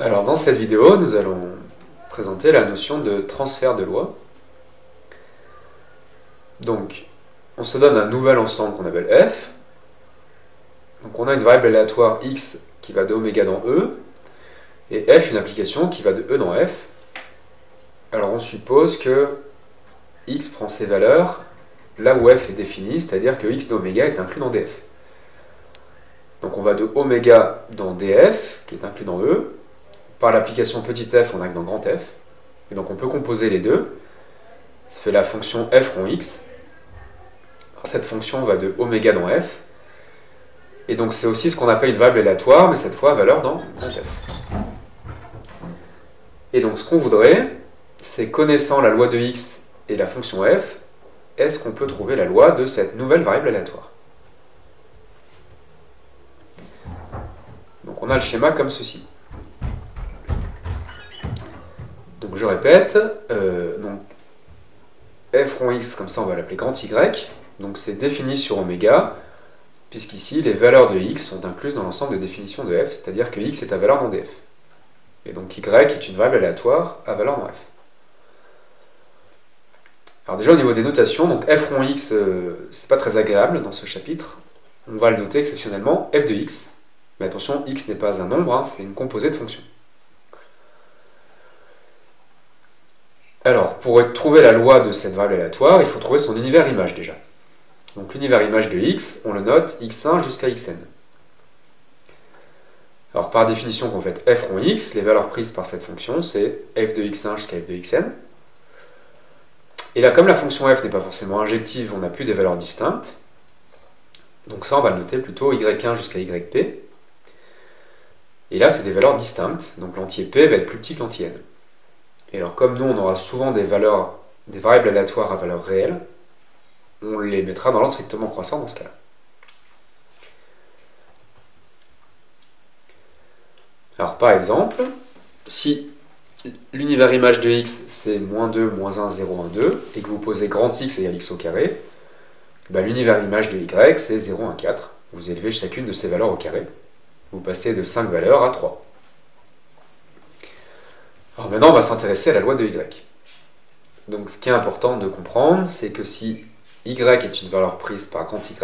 Alors dans cette vidéo, nous allons présenter la notion de transfert de loi. Donc, on se donne un nouvel ensemble qu'on appelle f. Donc on a une variable aléatoire x qui va de oméga dans e, et f une application qui va de e dans f. Alors on suppose que x prend ses valeurs là où f est défini, c'est-à-dire que x d'oméga est inclus dans df. Donc on va de oméga dans df, qui est inclus dans e. Par l'application petit f, on arrive dans grand F. Et donc on peut composer les deux. Ça fait la fonction f rond x. Alors cette fonction va de oméga dans f. Et donc c'est aussi ce qu'on appelle une variable aléatoire, mais cette fois valeur dans grand f. Et donc ce qu'on voudrait, c'est connaissant la loi de x et la fonction f, est-ce qu'on peut trouver la loi de cette nouvelle variable aléatoire? Donc on a le schéma comme ceci. Donc je répète, donc f rond x, comme ça on va l'appeler grand y, donc c'est défini sur oméga, puisqu'ici les valeurs de x sont incluses dans l'ensemble de définitions de f, c'est-à-dire que x est à valeur dans df. Et donc y est une variable aléatoire à valeur dans f. Alors déjà au niveau des notations, donc f rond x, c'est pas très agréable dans ce chapitre, on va le noter exceptionnellement f de x, mais attention, x n'est pas un nombre, hein, c'est une composée de fonctions. Alors, pour trouver la loi de cette variable aléatoire, il faut trouver son univers image déjà. Donc l'univers image de x, on le note x1 jusqu'à xn. Alors par définition, quand on fait f rond x, les valeurs prises par cette fonction, c'est f de x1 jusqu'à f de xn. Et là, comme la fonction f n'est pas forcément injective, on n'a plus des valeurs distinctes. Donc ça, on va le noter plutôt y1 jusqu'à yp. Et là, c'est des valeurs distinctes, donc l'entier p va être plus petit que l'entier n. Et alors comme nous on aura souvent des variables aléatoires à valeur réelle, on les mettra dans l'ordre strictement croissant dans ce cas-là. Alors par exemple, si l'univers image de x c'est -2, -1, 0, 1, 2, et que vous posez grand x égale x au carré, l'univers image de y c'est 0, 1, 4. Vous élevez chacune de ces valeurs au carré. Vous passez de 5 valeurs à 3. Alors maintenant, on va s'intéresser à la loi de y. Donc ce qui est important de comprendre, c'est que si y est une valeur prise par grand y,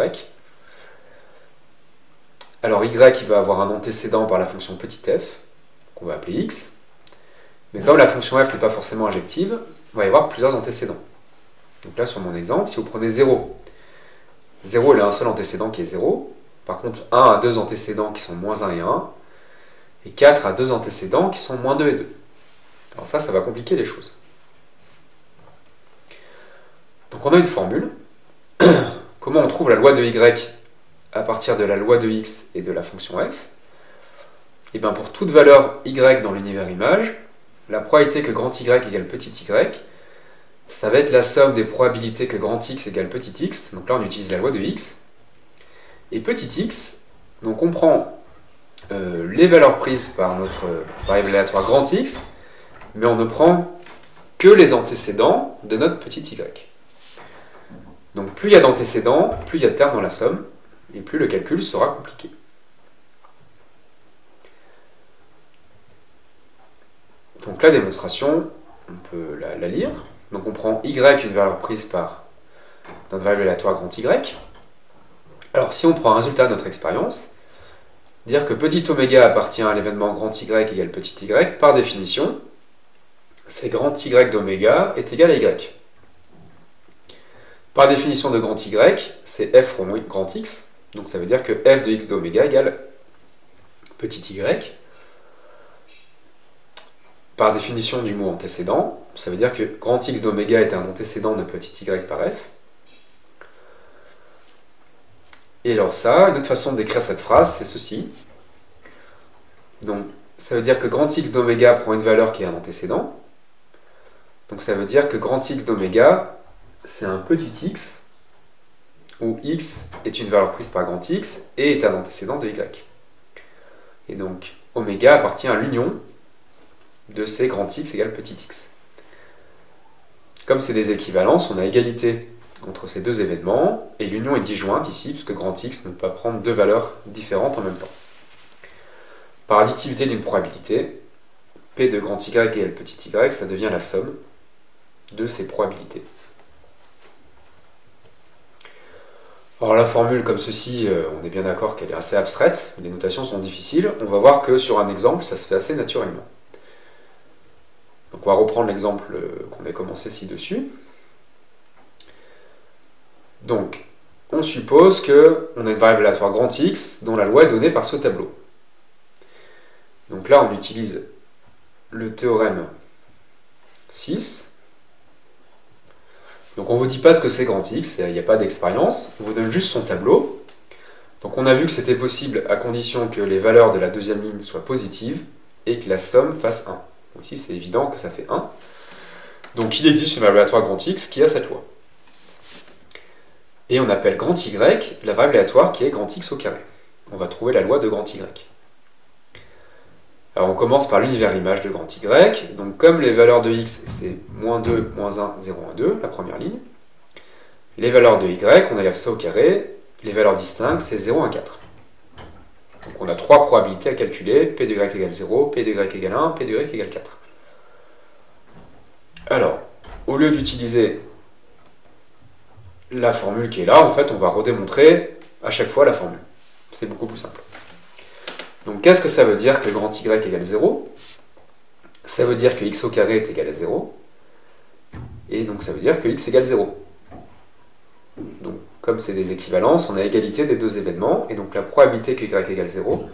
alors y il va avoir un antécédent par la fonction petit f, qu'on va appeler x, mais comme la fonction f n'est pas forcément injective, il va y avoir plusieurs antécédents. Donc là, sur mon exemple, si vous prenez 0, 0 il a un seul antécédent qui est 0, par contre 1 a deux antécédents qui sont -1 et 1, et 4 a deux antécédents qui sont -2 et 2. Alors ça va compliquer les choses. Donc on a une formule. Comment on trouve la loi de y à partir de la loi de x et de la fonction f? Et bien pour toute valeur y dans l'univers image, la probabilité que grand y égale petit y, ça va être la somme des probabilités que grand x égale petit x. Donc là on utilise la loi de x. Et petit x, donc on prend les valeurs prises par notre variable aléatoire grand x, mais on ne prend que les antécédents de notre petit y. Donc plus il y a d'antécédents, plus il y a de termes dans la somme, et plus le calcul sera compliqué. Donc la démonstration, on peut la lire. Donc on prend y, une valeur prise par notre variable aléatoire grand y. Alors si on prend un résultat de notre expérience, dire que petit oméga appartient à l'événement grand y égale petit y, par définition, c'est grand y d'oméga est égal à y. Par définition de grand y, c'est f rond grand x, donc ça veut dire que f de x d'oméga égale petit y. Par définition du mot antécédent, ça veut dire que grand x d'oméga est un antécédent de petit y par f. Et alors ça, une autre façon d'écrire cette phrase, c'est ceci. Donc ça veut dire que grand x d'oméga prend une valeur qui est un antécédent. Donc ça veut dire que grand x d'oméga, c'est un petit x, où x est une valeur prise par grand x et est un antécédent de y. Et donc oméga appartient à l'union de ces grand x égale petit x. Comme c'est des équivalences, on a égalité entre ces deux événements, et l'union est disjointe ici, puisque grand x ne peut pas prendre deux valeurs différentes en même temps. Par additivité d'une probabilité, P de grand Y égale petit y, ça devient la somme de ces probabilités. Alors la formule comme ceci, on est bien d'accord qu'elle est assez abstraite, les notations sont difficiles. On va voir que sur un exemple, ça se fait assez naturellement. Donc on va reprendre l'exemple qu'on a commencé ci-dessus. Donc, on suppose qu'on a une variable aléatoire grand X dont la loi est donnée par ce tableau. Donc là, on utilise le théorème 6. Donc on ne vous dit pas ce que c'est grand X, il n'y a pas d'expérience, on vous donne juste son tableau. Donc on a vu que c'était possible à condition que les valeurs de la deuxième ligne soient positives et que la somme fasse 1. Donc ici c'est évident que ça fait 1. Donc il existe une variable aléatoire grand X qui a cette loi. Et on appelle grand Y la variable aléatoire qui est grand X au carré. On va trouver la loi de grand Y. Alors on commence par l'univers image de grand Y. Donc comme les valeurs de X c'est -2, -1, 0, 1, 2, la première ligne. Les valeurs de Y, on élève ça au carré. Les valeurs distinctes c'est 0, 1, 4. Donc on a 3 probabilités à calculer. P de Y égale 0, P de Y égale 1, P de Y égale 4. Alors, au lieu d'utiliser la formule qui est là, en fait on va redémontrer à chaque fois la formule. C'est beaucoup plus simple. Donc qu'est-ce que ça veut dire que grand Y égale 0? Ça veut dire que x au carré est égal à 0. Et donc ça veut dire que x égale 0. Donc comme c'est des équivalences, on a égalité des deux événements. Et donc la probabilité que y égale 0,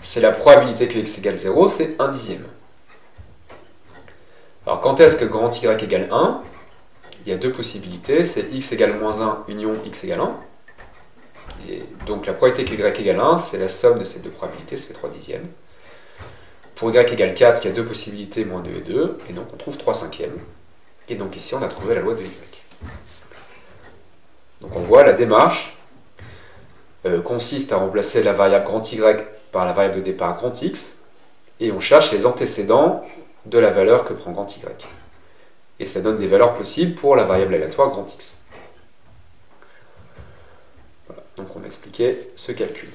c'est la probabilité que x égale 0, c'est 1/10. Alors quand est-ce que grand Y égale 1? Il y a deux possibilités, c'est x égale -1 union x égale 1. Et donc la probabilité que y égale 1, c'est la somme de ces deux probabilités, ça fait 3/10. Pour y égale 4, il y a deux possibilités, -2 et 2, et donc on trouve 3/5. Et donc ici on a trouvé la loi de y. Donc on voit la démarche consiste à remplacer la variable grand Y par la variable de départ grand X, et on cherche les antécédents de la valeur que prend grand Y. Et ça donne des valeurs possibles pour la variable aléatoire grand X. Voilà, donc on a expliqué ce calcul.